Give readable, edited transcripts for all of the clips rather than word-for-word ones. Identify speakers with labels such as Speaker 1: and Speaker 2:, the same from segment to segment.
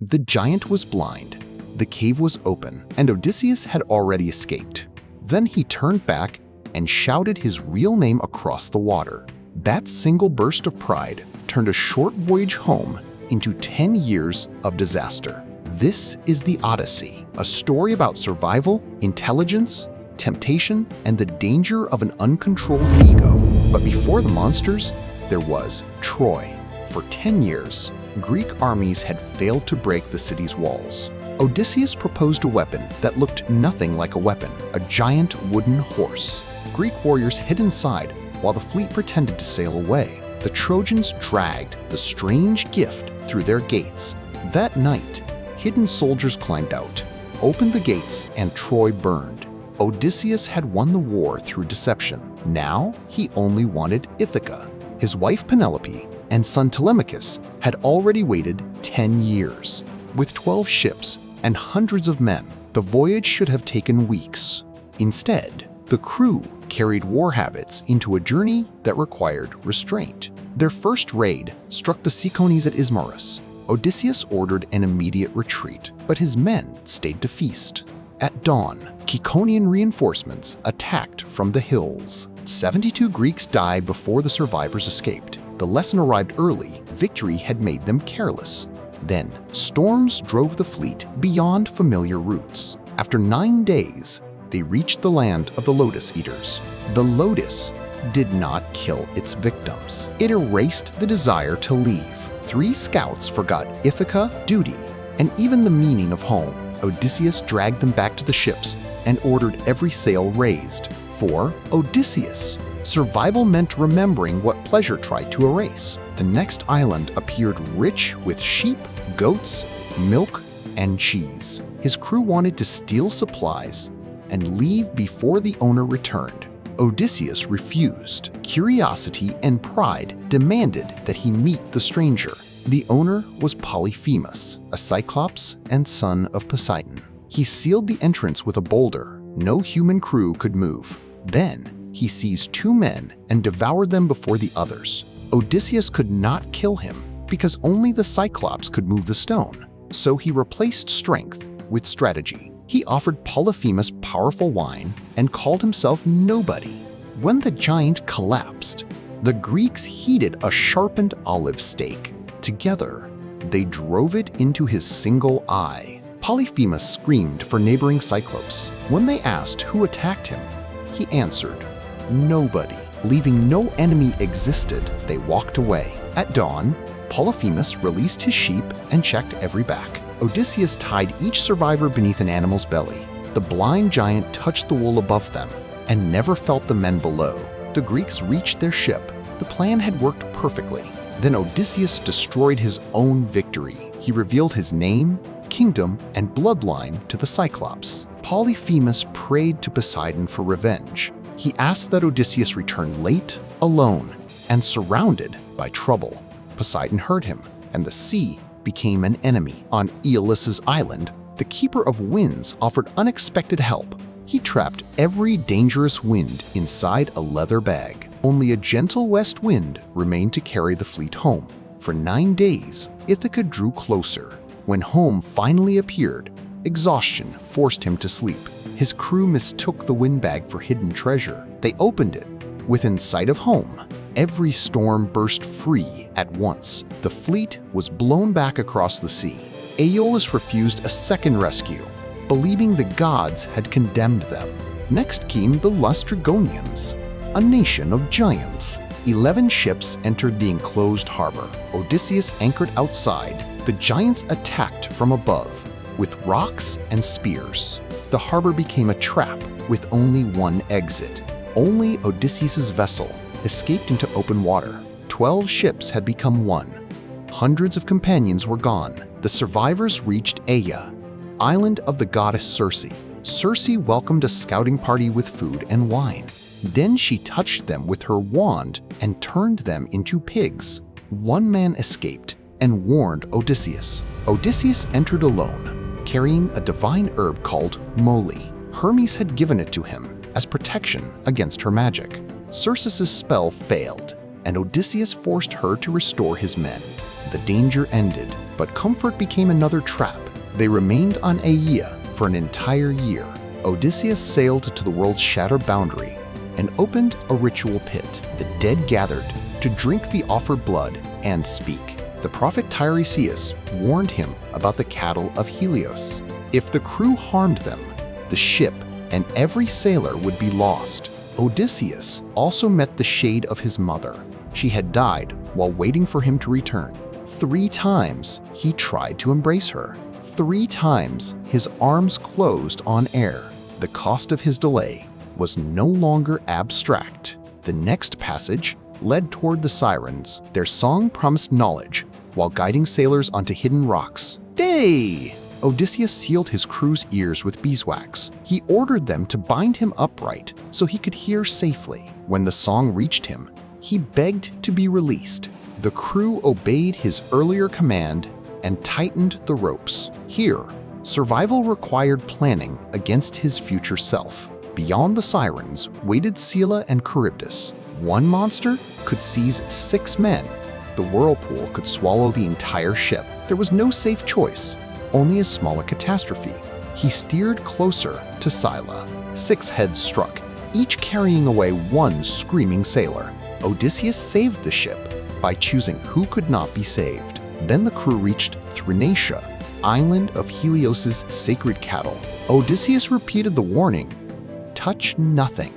Speaker 1: The giant was blind, the cave was open, and Odysseus had already escaped. Then he turned back and shouted his real name across the water. That single burst of pride turned a short voyage home into 10 years of disaster. This is the Odyssey, a story about survival, intelligence, temptation, and the danger of an uncontrolled ego. But before the monsters, there was Troy. For 10 years, Greek armies had failed to break the city's walls. Odysseus proposed a weapon that looked nothing like a weapon, a giant wooden horse. Greek warriors hid inside while the fleet pretended to sail away. The Trojans dragged the strange gift through their gates. That night, hidden soldiers climbed out, opened the gates, and Troy burned. Odysseus had won the war through deception. Now, he only wanted Ithaca. His wife Penelope and son Telemachus had already waited 10 years. With 12 ships and hundreds of men, the voyage should have taken weeks. Instead, the crew carried war habits into a journey that required restraint. Their first raid struck the Cicones at Ismarus. Odysseus ordered an immediate retreat, but his men stayed to feast. At dawn, Ciconian reinforcements attacked from the hills. 72 Greeks died before the survivors escaped. The lesson arrived early. Victory had made them careless. Then, storms drove the fleet beyond familiar routes. After 9 days, they reached the land of the Lotus Eaters. The lotus did not kill its victims. It erased the desire to leave. 3 scouts forgot Ithaca, duty, and even the meaning of home. Odysseus dragged them back to the ships and ordered every sail raised. For Odysseus, survival meant remembering what pleasure tried to erase. The next island appeared rich with sheep, goats, milk, and cheese. His crew wanted to steal supplies and leave before the owner returned. Odysseus refused. Curiosity and pride demanded that he meet the stranger. The owner was Polyphemus, a Cyclops and son of Poseidon. He sealed the entrance with a boulder. No human crew could move. Then he seized 2 men and devoured them before the others. Odysseus could not kill him because only the Cyclops could move the stone. So he replaced strength with strategy. He offered Polyphemus powerful wine and called himself nobody. When the giant collapsed, the Greeks heated a sharpened olive stake. Together, they drove it into his single eye. Polyphemus screamed for neighboring Cyclops. When they asked who attacked him, he answered, nobody. Leaving no enemy existed, they walked away. At dawn, Polyphemus released his sheep and checked every back. Odysseus tied each survivor beneath an animal's belly. The blind giant touched the wool above them and never felt the men below. The Greeks reached their ship. The plan had worked perfectly. Then Odysseus destroyed his own victory. He revealed his name, kingdom, and bloodline to the Cyclops. Polyphemus prayed to Poseidon for revenge. He asked that Odysseus return late, alone, and surrounded by trouble. Poseidon heard him, and the sea became an enemy. On Aeolus's island, the Keeper of Winds offered unexpected help. He trapped every dangerous wind inside a leather bag. Only a gentle west wind remained to carry the fleet home. For 9 days, Ithaca drew closer. When home finally appeared, exhaustion forced him to sleep. His crew mistook the windbag for hidden treasure. They opened it. Within sight of home, every storm burst free at once. The fleet was blown back across the sea. Aeolus refused a second rescue, believing the gods had condemned them. Next came the Laestrygonians, a nation of giants. 11 ships entered the enclosed harbor. Odysseus anchored outside. The giants attacked from above with rocks and spears. The harbor became a trap with only one exit. Only Odysseus's vessel escaped into open water. 12 ships had become one. Hundreds of companions were gone. The survivors reached Aea, island of the goddess Circe. Circe welcomed a scouting party with food and wine. Then she touched them with her wand and turned them into pigs. One man escaped and warned Odysseus. Odysseus entered alone, carrying a divine herb called moly. Hermes had given it to him as protection against her magic. Circe's spell failed, and Odysseus forced her to restore his men. The danger ended but comfort became another trap. They remained on Aeaea for an entire year. Odysseus sailed to the world's shattered boundary and opened a ritual pit. The dead gathered to drink the offered blood and speak. The prophet Tiresias warned him about the cattle of Helios. If the crew harmed them, the ship and every sailor would be lost. Odysseus also met the shade of his mother. She had died while waiting for him to return. 3 times he tried to embrace her. 3 times his arms closed on air. The cost of his delay was no longer abstract. The next passage led toward the Sirens. Their song promised knowledge while guiding sailors onto hidden rocks. Day! Odysseus sealed his crew's ears with beeswax. He ordered them to bind him upright so he could hear safely. When the song reached him, he begged to be released. The crew obeyed his earlier command and tightened the ropes. Here, survival required planning against his future self. Beyond the Sirens waited Scylla and Charybdis. One monster could seize 6 men. The whirlpool could swallow the entire ship. There was no safe choice, only a smaller catastrophe. He steered closer to Scylla. 6 heads struck, each carrying away 1 screaming sailor. Odysseus saved the ship by choosing who could not be saved. Then the crew reached Thrinacia, island of Helios's sacred cattle. Odysseus repeated the warning, touch nothing.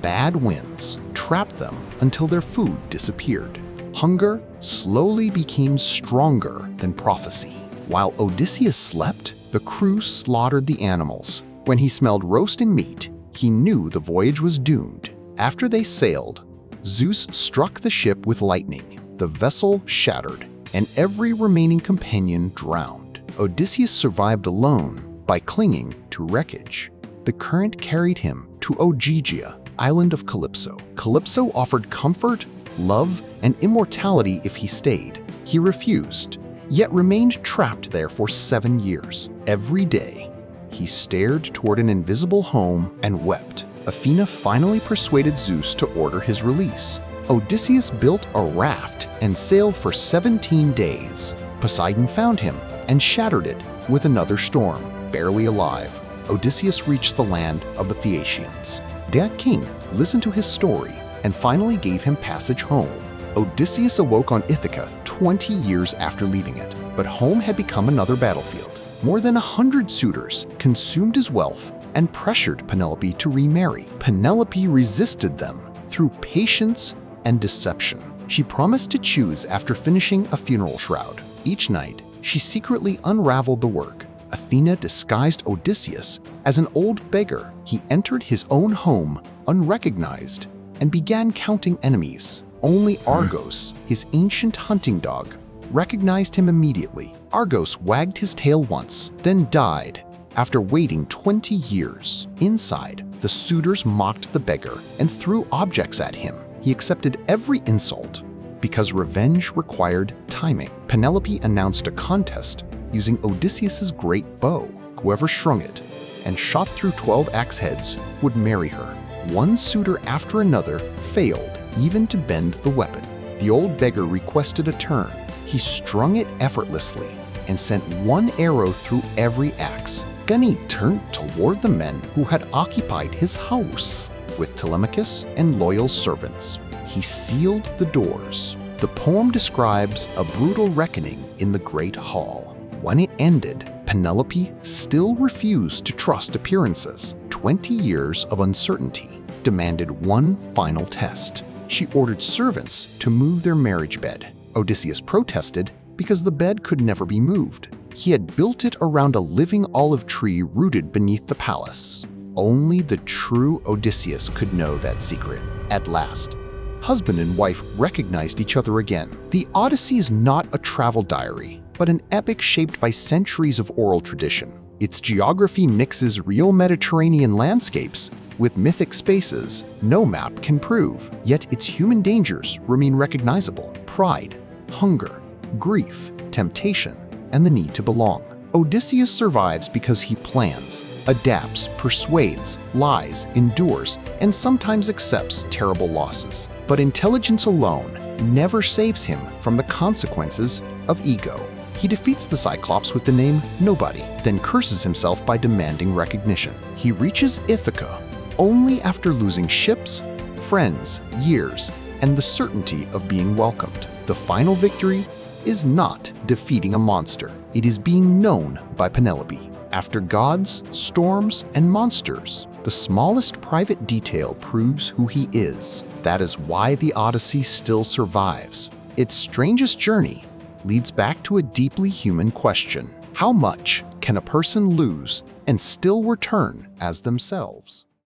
Speaker 1: Bad winds trapped them until their food disappeared. Hunger slowly became stronger than prophecy. While Odysseus slept, the crew slaughtered the animals. When he smelled roasting meat, he knew the voyage was doomed. After they sailed, Zeus struck the ship with lightning. The vessel shattered, and every remaining companion drowned. Odysseus survived alone by clinging to wreckage. The current carried him to Ogygia, island of Calypso. Calypso offered comfort, love, and immortality if he stayed. He refused, yet remained trapped there for 7 years. Every day, he stared toward an invisible home and wept. Athena finally persuaded Zeus to order his release. Odysseus built a raft and sailed for 17 days. Poseidon found him and shattered it with another storm. Barely alive, Odysseus reached the land of the Phaeacians. Their king listened to his story and finally gave him passage home. Odysseus awoke on Ithaca 20 years after leaving it, but home had become another battlefield. More than 100 suitors consumed his wealth and pressured Penelope to remarry. Penelope resisted them through patience and deception. She promised to choose after finishing a funeral shroud. Each night, she secretly unraveled the work. Athena disguised Odysseus as an old beggar. He entered his own home unrecognized and began counting enemies. Only Argos, his ancient hunting dog, recognized him immediately. Argos wagged his tail once, then died after waiting 20 years. Inside, the suitors mocked the beggar and threw objects at him. He accepted every insult because revenge required timing. Penelope announced a contest using Odysseus's great bow. Whoever strung it and shot through 12 axe heads would marry her. One suitor after another failed even to bend the weapon. The old beggar requested a turn. He strung it effortlessly and sent 1 arrow through every axe. Ganymede turned toward the men who had occupied his house. With Telemachus and loyal servants, he sealed the doors. The poem describes a brutal reckoning in the great hall. When it ended, Penelope still refused to trust appearances. 20 years of uncertainty demanded one final test. She ordered servants to move their marriage bed. Odysseus protested because the bed could never be moved. He had built it around a living olive tree rooted beneath the palace. Only the true Odysseus could know that secret. At last, husband and wife recognized each other again. The Odyssey is not a travel diary, but an epic shaped by centuries of oral tradition. Its geography mixes real Mediterranean landscapes with mythic spaces no map can prove. Yet its human dangers remain recognizable: pride, hunger, grief, temptation, and the need to belong. Odysseus survives because he plans, adapts, persuades, lies, endures, and sometimes accepts terrible losses. But intelligence alone never saves him from the consequences of ego. He defeats the Cyclops with the name Nobody, then curses himself by demanding recognition. He reaches Ithaca only after losing ships, friends, years, and the certainty of being welcomed. The final victory is not defeating a monster. It is being known by Penelope. After gods, storms, and monsters, the smallest private detail proves who he is. That is why the Odyssey still survives. Its strangest journey leads back to a deeply human question. How much can a person lose and still return as themselves?